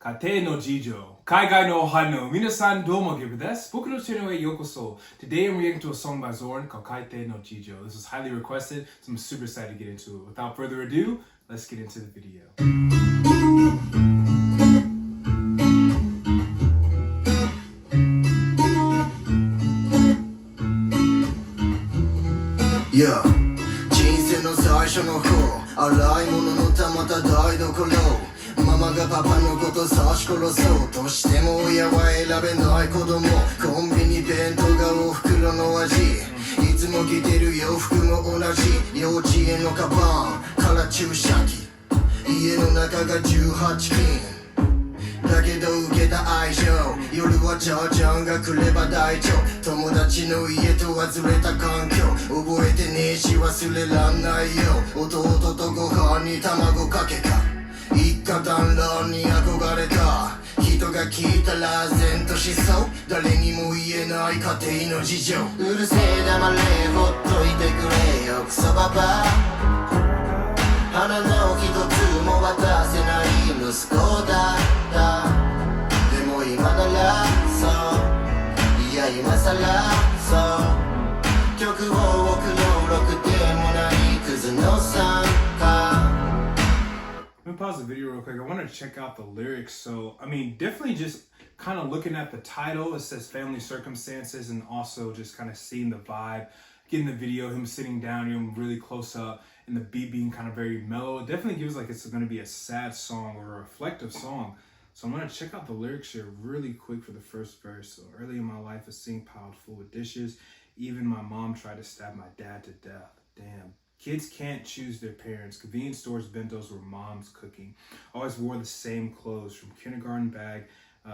家庭の事情、海外の反応、皆さんどうもゲブです。僕のチャンネルへようこそ。Today I'm reacting to a song by Zorn called 海底の事情. This was highly requested, so I'm super excited to get into it. Without further ado, let's get into the video. Yeah. 人生の最初の方、洗い物のたまた台所。ママがパパのこと刺し殺そうとしても親は選べない子供。コンビニ弁当がお袋の味、いつも着てる洋服も同じ。幼稚園のカバンから注射器、家の中が18金だけど受けた愛情。夜はジャージャンが来れば大丈夫。友達の家とはずれた環境、覚えてねえし忘れらんないよ。弟とご飯に卵かけた一家団らんに憧れた人が聞いたら然としそう。誰にも言えない家庭の事情。うるせえ黙れほっといてくれよクソババ。花の一つも渡せない息子だった。でも今ならそういや今さらそう曲を送ろうろくでもないクズの参加。Let me pause the video real quick. I want to check out the lyrics. So, I mean, definitely just kind of looking at the title. It says family circumstances, and also just kind of seeing the vibe, getting the video, him sitting down, him really close up, and the beat being kind of very mellow. It definitely gives like it's going to be a sad song or a reflective song. So I'm going to check out the lyrics here really quick for the first verse. So early in my life, a sink piled full with dishes. Even my mom tried to stab my dad to death. Damn. Kids can't choose their parents. Convenience stores, bentos were mom's cooking. Always wore the same clothes. From kindergarten bag,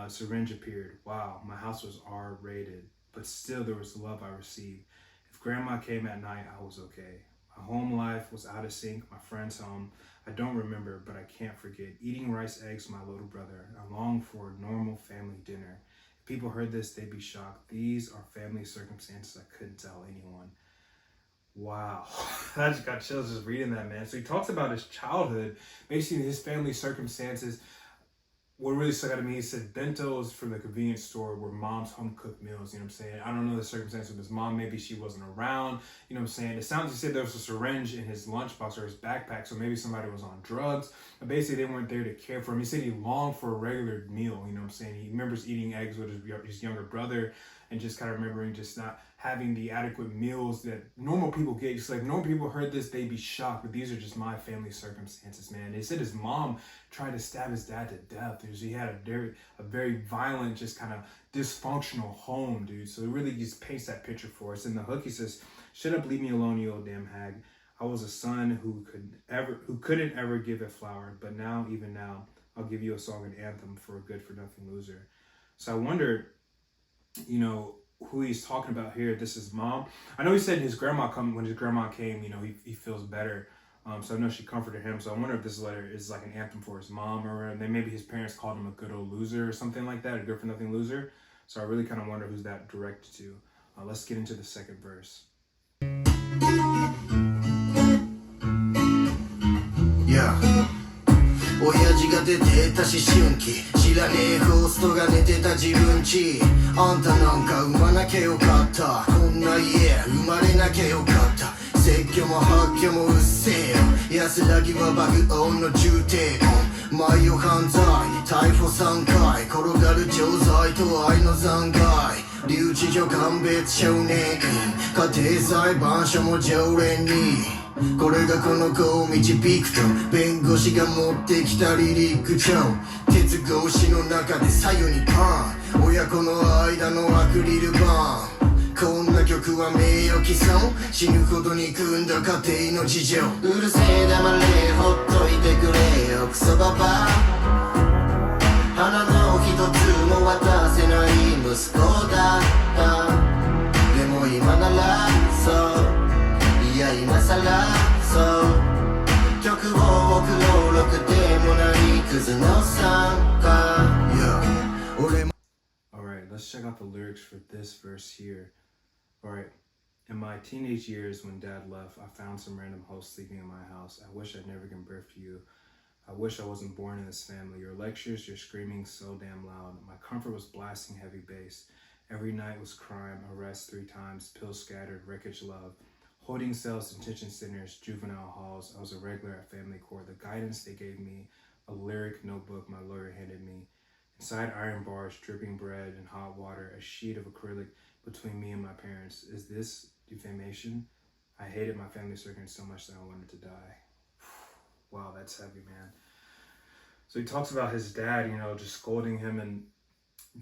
syringe appeared. Wow, my house was R-rated, but still there was love I received. If grandma came at night, I was okay. My home life was out of sync. My friend's home, I don't remember, but I can't forget. Eating rice eggs, my little brother. I long for a normal family dinner. If people heard this, they'd be shocked. These are family circumstances I couldn't tell anyone. Wow, I just got chills just reading that, man. So he talks about his childhood, basically his family circumstances. What really stuck out to me, he said bentos from the convenience store were mom's home cooked meals, you know what I'm saying? I don't know the circumstances of his mom, maybe she wasn't around, you know what I'm saying? It sounds, he said there was a syringe in his lunchbox or his backpack, so maybe somebody was on drugs, but basically they weren't there to care for him. He said he longed for a regular meal, you know what I'm saying? He remembers eating eggs with his younger brother and just kind of remembering just not having the adequate meals that normal people get. Just like normal people heard this, they'd be shocked, but these are just my family circumstances, man. They said his mom tried to stab his dad to death. He had a very violent, just kind of dysfunctional home, dude. So it really just paints that picture for us. In the hook, he says, "Shut up, leave me alone, you old damn hag. I was a son who couldn't ever give a flower, but now, even now, I'll give you a song and anthem for a good-for-nothing loser." So I wonder, you know, who he's talking about here. This is mom. I know he said when his grandma came, you know, he feels better. So I know she comforted him. So I wonder if this letter is like an anthem for his mom, or then maybe his parents called him a good old loser or something like that, a good for nothing loser. So I really kind of wonder who's that directed to. Let's get into the second verse. Yeah. 親父が出てた思春期、知らねえホストが寝てた自分ち。あんたなんか産まなきゃよかった、こんな家生まれなきゃよかった。説教も発狂もうっせえよ、安らぎは爆音の重低音。毎夜犯罪逮捕3回、転がる錠剤と愛の残骸。留置所鑑別少年院、家庭裁判所も常連に。これがこの子を導くと、弁護士が持ってきたリリック帳。鉄格子の中で左右にパン、親子の間のアクリル板。こんな曲は名誉毀損、死ぬほど憎んだ家庭の事情。うるせえ黙れほっといてくれよクソババ。花の一つも渡せない息子だった。でも今ならそういや今さらそう曲を送ろうろくでもないクズの参加。Alright, let's check out the lyrics for this verse here. Alright, in my teenage years when dad left, I found some random host sleeping in my house. I wish I'd never given birth to you. I wish I wasn't born in this family. Your lectures, your screaming so damn loud. My comfort was blasting heavy bass. Every night was crime, arrest 3 times, pills scattered, wreckage love. Holding cells, detention centers, juvenile halls. I was a regular at family court. The guidance they gave me, a lyric notebook my lawyer handed me. Inside iron bars, dripping bread and hot water, a sheet of acrylic between me and my parents. Is this defamation? I hated my family circle so much that I wanted to die. Wow, that's heavy, man. So he talks about his dad, just scolding him and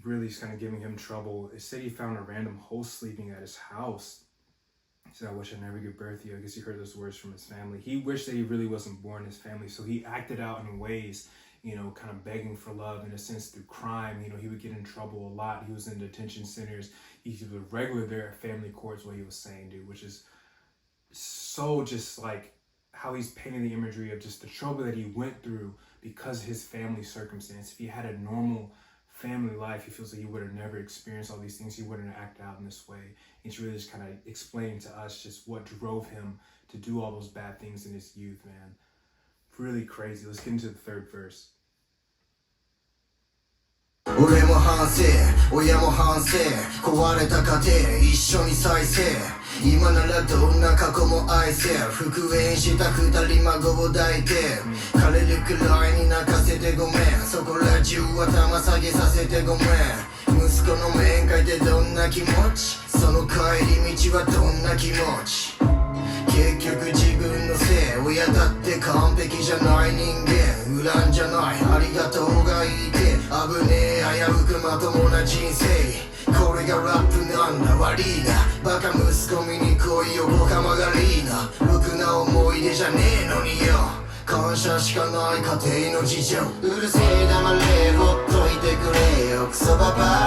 really kind of giving him trouble. He said he found a random host sleeping at his house. He said, I wish I never gave birth to you. I guess he heard those words from his family. He wished that he really wasn't born in his family. So he acted out in ways, kind of begging for love in a sense through crime. He would get in trouble a lot. He was in detention centers. He was a regular there at family courts, what he was saying, dude, which is so just like how he's painting the imagery of just the trouble that he went through because of his family circumstance. If he had a normal family life, he feels like he would have never experienced all these things. He wouldn't have acted out in this way. He's really just kind of explaining to us just what drove him to do all those bad things in his youth, man. Really crazy. Let's get into the 3rd verse. 俺も反省、親も反省、壊れた家庭一緒に再生。今ならどんな過去も愛せ、復縁した2人孫を抱いて、枯れるくらいに泣かせてごめん、そこら中頭下げさせてごめん。息子の面会ってどんな気持ち、その帰り道はどんな気持ち。結局自分のせい、親だって完璧じゃない人間、恨んじゃない、ありがとうがいいて、危ねえ危うくまともな人生。これがラップなんだ、悪いな、バカ息子見に来いよ横浜がリーナ。ろくな思い出じゃねえのによ、感謝しかない家庭の事情。うるせえ黙れ、ほっといてくれよクソババア。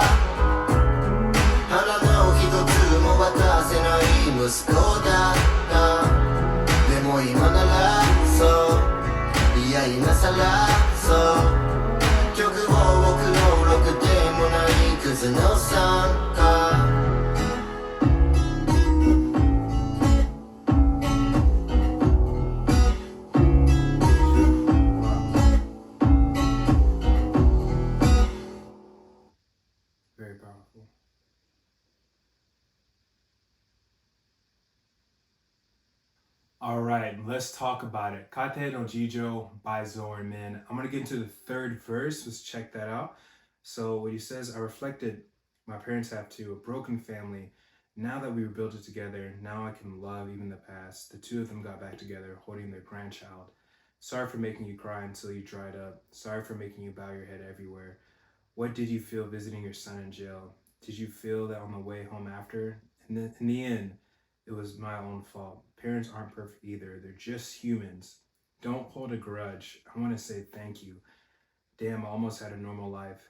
花の一つも渡せない息子だった。でも今ならそういや今さらそう曲を送ろうろくでもないクズの参加。Very powerful. All right, let's talk about it. Kate no Jijo by Zorn, man. I'm going to get into the 3rd verse. Let's check that out. So what he says, I reflected, my parents have too, a broken family. Now that we rebuilt it together, now I can love even the past. The 2 of them got back together, holding their grandchild. Sorry for making you cry until you dried up. Sorry for making you bow your head everywhere. What did you feel visiting your son in jail? Did you feel that on the way home after? In the end, it was my own fault. Parents aren't perfect either. They're just humans. Don't hold a grudge. I want to say thank you. Damn, I almost had a normal life.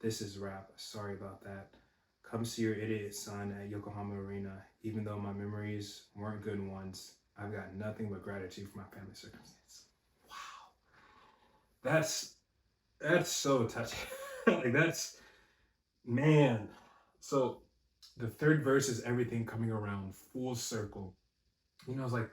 This is rap. Sorry about that. Come see your idiot son at Yokohama Arena. Even though my memories weren't good ones, I've got nothing but gratitude for my family circumstance. Wow. That's so touching. Like that's, man. So the 3rd verse is everything coming around full circle. It's like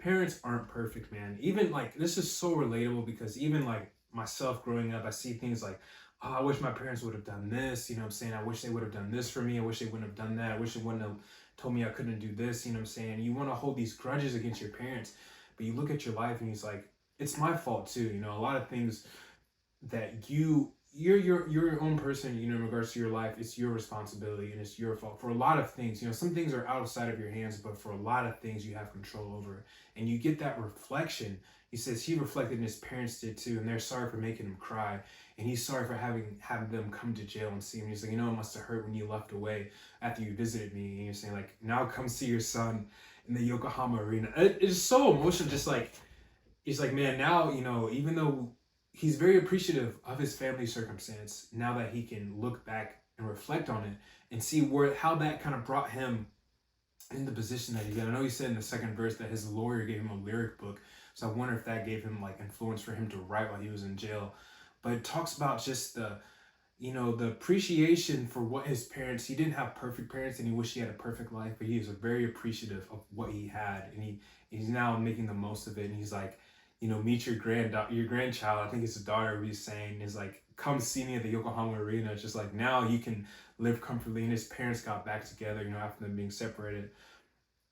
parents aren't perfect, man. Even like this is so relatable because even like myself growing up, I see things like, oh, I wish my parents would have done this. You know what I'm saying? I wish they would have done this for me. I wish they wouldn't have done that. I wish they wouldn't have told me I couldn't do this. You know what I'm saying? You want to hold these grudges against your parents, but you look at your life and it's like, it's my fault too. A lot of things that you're your own person, in regards to your life, it's your responsibility and it's your fault for a lot of things. Some things are outside of your hands, but for a lot of things you have control over. And you get that reflection. He says he reflected and his parents did too, and they're sorry for making him cry. And he's sorry for having them come to jail and see him. He's like, it must have hurt when you left away after you visited me. And you're saying like, now come see your son in the Yokohama Arena. It's so emotional. Just like, he's like, man, now, even though he's very appreciative of his family circumstance, now that he can look back and reflect on it and see how that kind of brought him in the position that he got. I know he said in the 2nd verse that his lawyer gave him a lyric book. So I wonder if that gave him like influence for him to write while he was in jail. But it talks about just the appreciation for what his parents, he didn't have perfect parents and he wished he had a perfect life, but he was very appreciative of what he had. And he's now making the most of it. And he's like, meet your grandchild. I think it's a daughter he's saying is like, come see me at the Yokohama Arena. It's just like now you can live comfortably. And his parents got back together, after them being separated.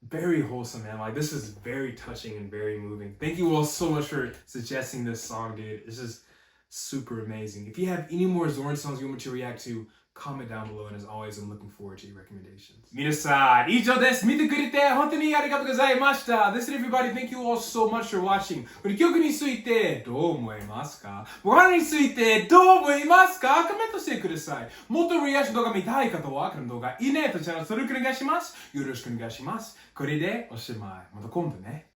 Very wholesome, man. Like, this is very touching and very moving. Thank you all so much for suggesting this song, dude. It's just super amazing. If you have any more Zorn songs you want me to react to, comment down below. And as always, I'm looking forward to your recommendations. 皆さん、以上です。見てくれて本当にありがとうございました。This is everybody. Thank you all so much for watching. この曲についてどう思いますか？ご飯についてどう思いますか？コメントしてください。もっとリアクション動画見たい方は、この動画いいねとチャンネル登録お願いします。よろしくお願いします。これでおしまい。また今度ね。